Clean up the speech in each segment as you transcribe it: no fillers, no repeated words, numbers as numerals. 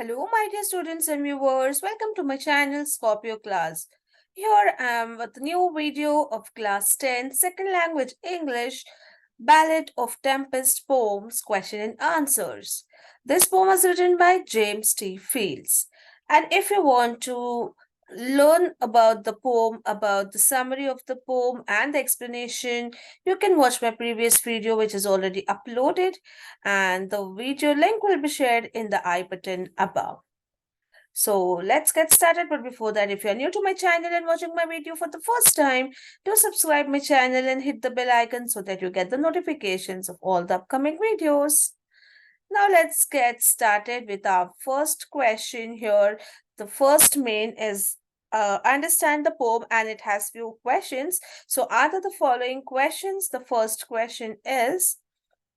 Hello, my dear students and viewers. Welcome to my channel, Scorpio class. Here I am with a new video of class 10, second language English, Ballad of Tempest poems, question and answers. This poem was written by James T. Fields. And if you want to learn about the poem, about the summary of the poem and the explanation, you can watch my previous video, which is already uploaded, and the video link will be shared in the I button above. So let's get started. But before that, if you're new to my channel and watching my video for the first time, do subscribe my channel and hit the bell icon so that you get the notifications of all the upcoming videos. Now let's get started with our first question here. The first main is understand the poem, and it has few questions. So answer the following questions. The first question is,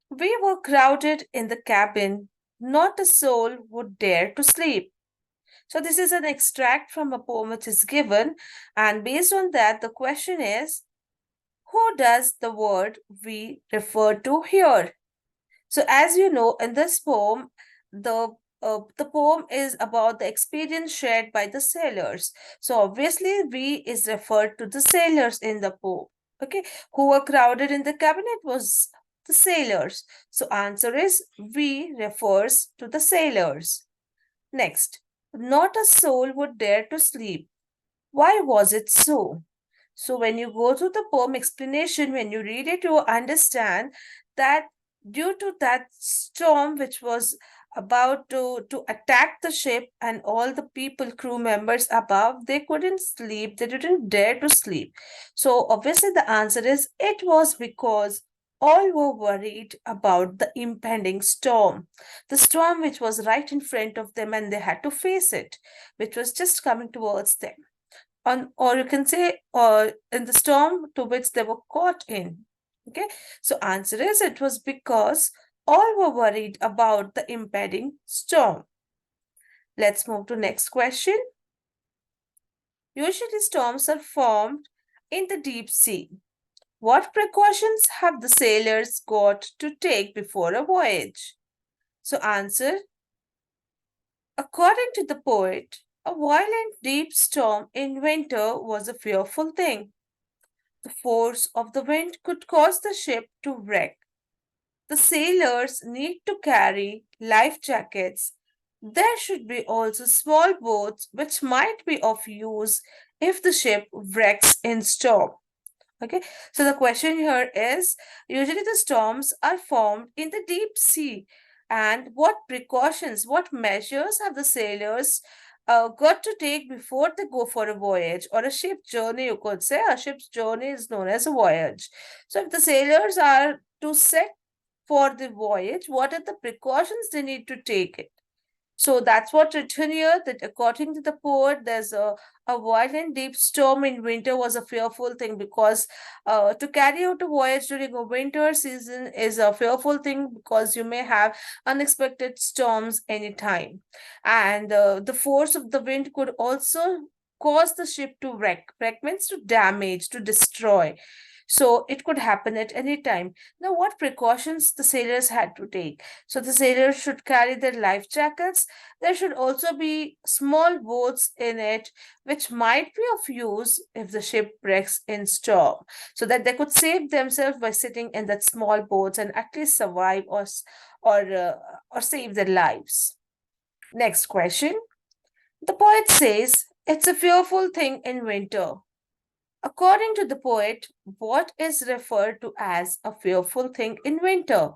we were crowded in the cabin, not a soul would dare to sleep. So this is an extract from a poem which is given, and based on that, the question is, who does the word we refer to here? So as you know, in this poem, the poem is about the experience shared by the sailors. So obviously, we is referred to the sailors in the poem. Okay, who were crowded in the cabinet was the sailors. So answer is we refers to the sailors. Next, not a soul would dare to sleep. Why was it so? So when you go through the poem explanation, when you read it, you understand that due to that storm which was about to attack the ship, and all the people, crew members above, they couldn't sleep, they didn't dare to sleep. So obviously the answer is it was because all were worried about the impending storm, the storm which was right in front of them and they had to face it, which was just coming towards them, on, or you can say, or in the storm to which they were caught in. Okay, so answer is it was because all were worried about the impending storm. Let's move to next question. Usually storms are formed in the deep sea. What precautions have the sailors got to take before a voyage? So answer, according to the poet, a violent deep storm in winter was a fearful thing. The force of the wind could cause the ship to wreck. The sailors need to carry life jackets. There should be also small boats which might be of use if the ship wrecks in storm. Okay, so the question here is, usually the storms are formed in the deep sea. And what precautions, what measures have the sailors got to take before they go for a voyage or a ship journey? You could say a ship's journey is known as a voyage. So if the sailors are to set for the voyage, what are the precautions they need to take? So that's what written here, that according to the poet, there's a violent deep storm in winter was a fearful thing, because to carry out a voyage during a winter season is a fearful thing, because you may have unexpected storms anytime. And the force of the wind could also cause the ship to wreck. Wreck means to damage, to destroy. So it could happen at any time. Now, what precautions the sailors had to take? So the sailors should carry their life jackets. There should also be small boats in it, which might be of use if the ship wrecks in storm, so that they could save themselves by sitting in that small boats and at least survive, or save their lives. Next question. The poet says it's a fearful thing in winter. According to the poet, what is referred to as a fearful thing in winter?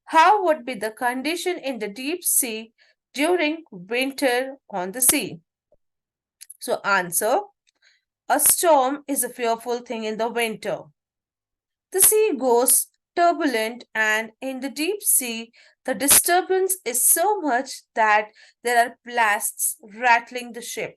How would be the condition in the deep sea during winter on the sea? So, answer, a storm is a fearful thing in the winter. The sea goes turbulent, and in the deep sea, the disturbance is so much that there are blasts rattling the ship.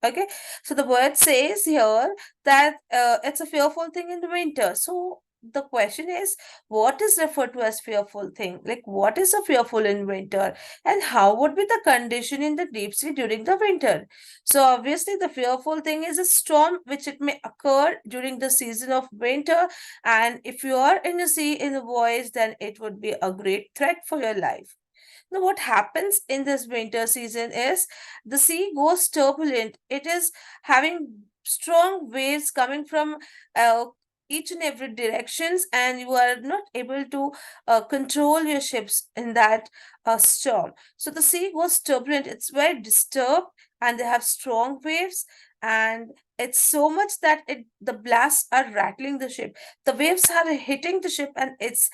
Okay, so the word says here that it's a fearful thing in the winter. So the question is, what is referred to as fearful thing? Like, what is a fearful in winter, and how would be the condition in the deep sea during the winter? So obviously, the fearful thing is a storm which it may occur during the season of winter, and if you are in the sea in a voyage, then it would be a great threat for your life. Now, what happens in this winter season is the sea goes turbulent. It is having strong waves coming from uh, each and every directions, and you are not able to control your ships in that storm. So the sea goes turbulent. It's very disturbed, and they have strong waves, and it's so much that the blasts are rattling the ship. The waves are hitting the ship, and it's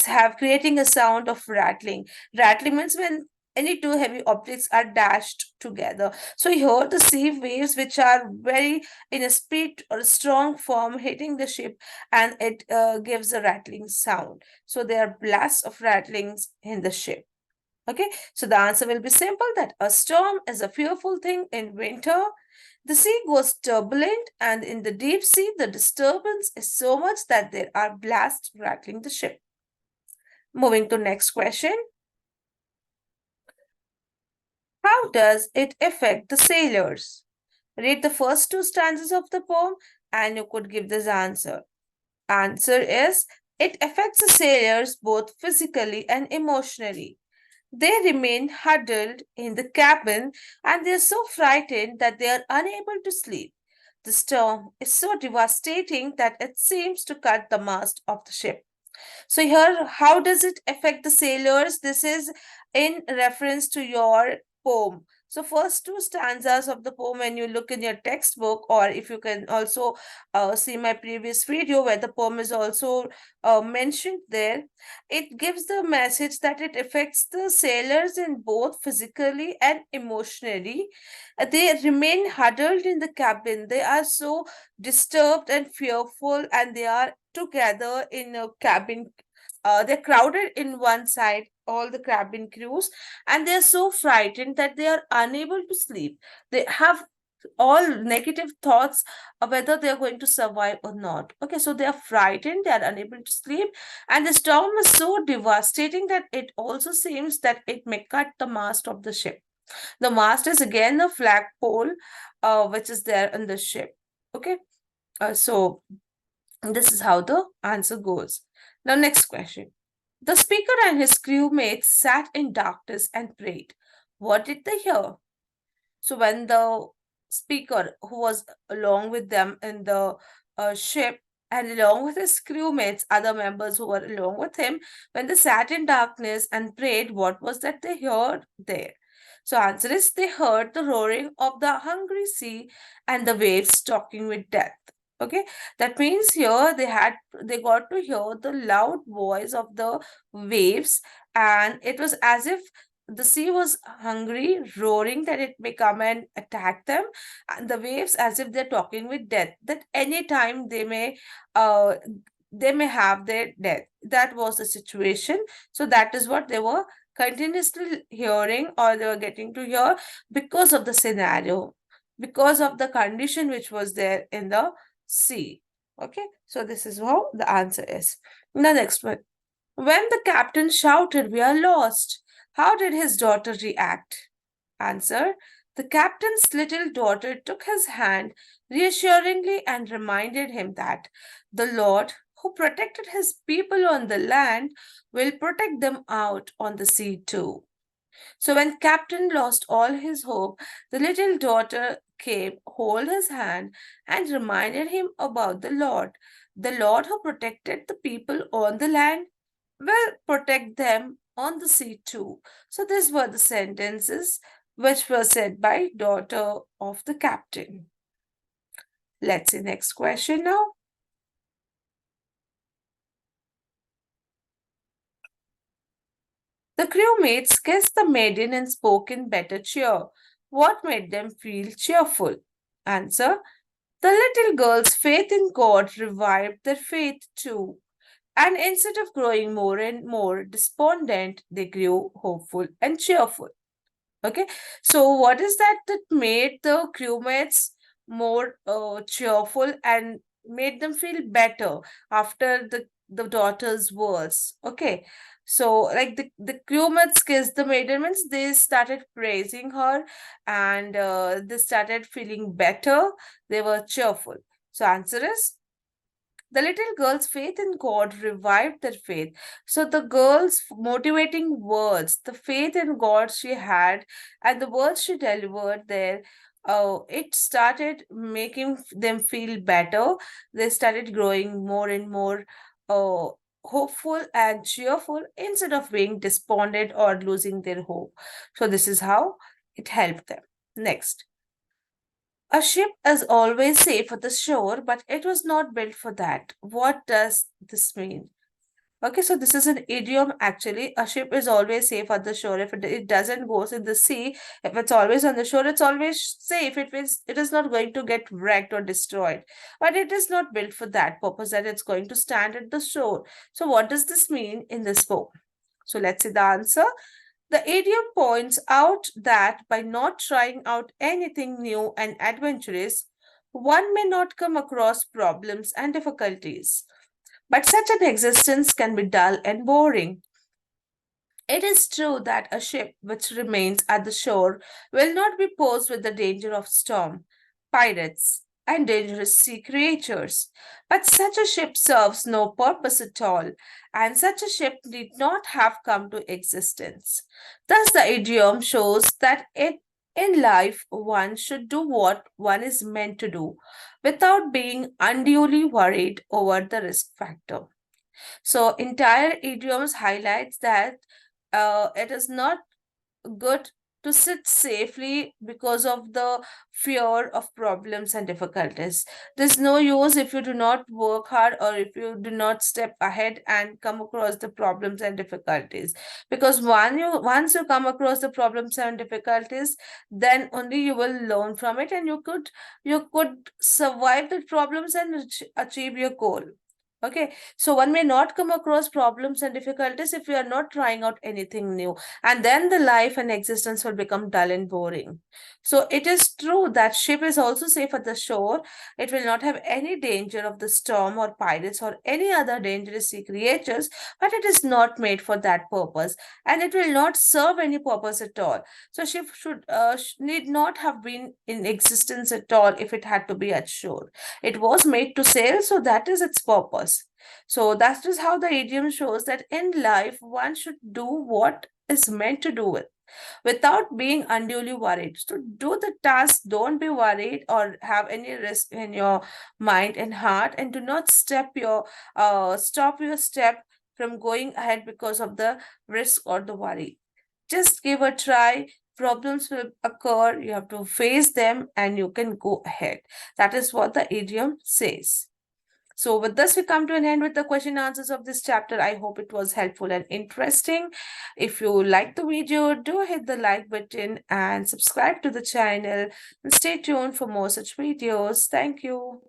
have creating a sound of rattling. Rattling means when any two heavy objects are dashed together. So here the sea waves, which are very in a speed or a strong form, hitting the ship, and it gives a rattling sound. So there are blasts of rattlings in the ship. Okay, so the answer will be simple that a storm is a fearful thing in winter. The sea goes turbulent, and in the deep sea, the disturbance is so much that there are blasts rattling the ship. Moving to next question. How does it affect the sailors? Read the first two stanzas of the poem and you could give this answer. Answer is it affects the sailors both physically and emotionally. They remain huddled in the cabin and they are so frightened that they are unable to sleep. The storm is so devastating that it seems to cut the mast of the ship. So here, how does it affect the sailors? This is in reference to your poem. So first two stanzas of the poem, when you look in your textbook, or if you can also see my previous video where the poem is also mentioned there, it gives the message that it affects the sailors in both physically and emotionally. They remain huddled in the cabin. They are so disturbed and fearful, and they are together in a cabin. They're crowded in one side, all the cabin crews, and they're so frightened that they are unable to sleep. They have all negative thoughts of whether they are going to survive or not. Okay, so they are frightened, they are unable to sleep, and the storm is so devastating that it also seems that it may cut the mast of the ship. The mast is again the flagpole, which is there in the ship. Okay, so this is how the answer goes. Now, next question. The speaker and his crewmates sat in darkness and prayed. What did they hear? So, when the speaker, who was along with them in the ship, and along with his crewmates, other members who were along with him, when they sat in darkness and prayed, what was that they heard there? So, answer is they heard the roaring of the hungry sea and the waves talking with death. Okay, that means here they got to hear the loud voice of the waves, and it was as if the sea was hungry, roaring that it may come and attack them, and the waves as if they're talking with death, that any time uh they may have their death. That was the situation. So that is what they were continuously hearing, or they were getting to hear, because of the scenario, because of the condition which was there in the sea. Okay, so this is how the answer is. The next one. When the captain shouted, "We are lost," how did his daughter react? Answer. The captain's little daughter took his hand reassuringly and reminded him that the Lord, who protected his people on the land, will protect them out on the sea too. So when Captain lost all his hope, the little daughter came, hold his hand, and reminded him about the Lord who protected the people on the land will protect them on the sea too. So these were the sentences which were said by daughter of the captain. Let's see next question now. The crewmates kissed the maiden and spoke in better cheer. What made them feel cheerful? Answer. The little girl's faith in God revived their faith too. And instead of growing more and more despondent, they grew hopeful and cheerful. Okay, so what is that made the crewmates more cheerful and made them feel better after the daughter's words? Okay, so like the crewmates kissed the maiden means they started praising her, and they started feeling better. They were cheerful. So answer is The little girl's faith in God revived their faith. So the girl's motivating words, the faith in God she had, and the words she delivered there, it started making them feel better. They started growing more and more uh, hopeful and cheerful instead of being despondent or losing their hope. So this is how it helped them. Next. A ship is always safe at the shore, but it was not built for that. What does this mean? Okay, so this is an idiom actually. A ship is always safe at the shore. If it doesn't go in the sea, if it's always on the shore, it's always safe. It is not going to get wrecked or destroyed. But it is not built for that purpose that it's going to stand at the shore. So what does this mean in this book? So let's see the answer. The idiom points out that by not trying out anything new and adventurous, one may not come across problems and difficulties. But such an existence can be dull and boring. It is true that a ship which remains at the shore will not be posed with the danger of storm, pirates, and dangerous sea creatures. But such a ship serves no purpose at all, and such a ship need not have come to existence. Thus, the idiom shows that in life one should do what one is meant to do without being unduly worried over the risk factor. So entire idioms highlights that it is not good to sit safely because of the fear of problems and difficulties. There's no use if you do not work hard or if you do not step ahead and come across the problems and difficulties. Because once you come across the problems and difficulties, then only you will learn from it and you could survive the problems and achieve your goal. Okay, so one may not come across problems and difficulties if we are not trying out anything new, and then the life and existence will become dull and boring. So it is true that ship is also safe at the shore. It will not have any danger of the storm or pirates or any other dangerous sea creatures, but it is not made for that purpose, and it will not serve any purpose at all. So ship need not have been in existence at all if it had to be at shore. It was made to sail, so that is its purpose. So that is how the idiom shows that in life one should do what is meant to do it without being unduly worried. So do the task, don't be worried or have any risk in your mind and heart, and do not stop your step from going ahead because of the risk or the worry. Just give a try. Problems will occur, you have to face them, and you can go ahead. That is what the idiom says. So, with this, we come to an end with the question answers of this chapter. I hope it was helpful and interesting. If you like the video, do hit the like button and subscribe to the channel. And stay tuned for more such videos. Thank you.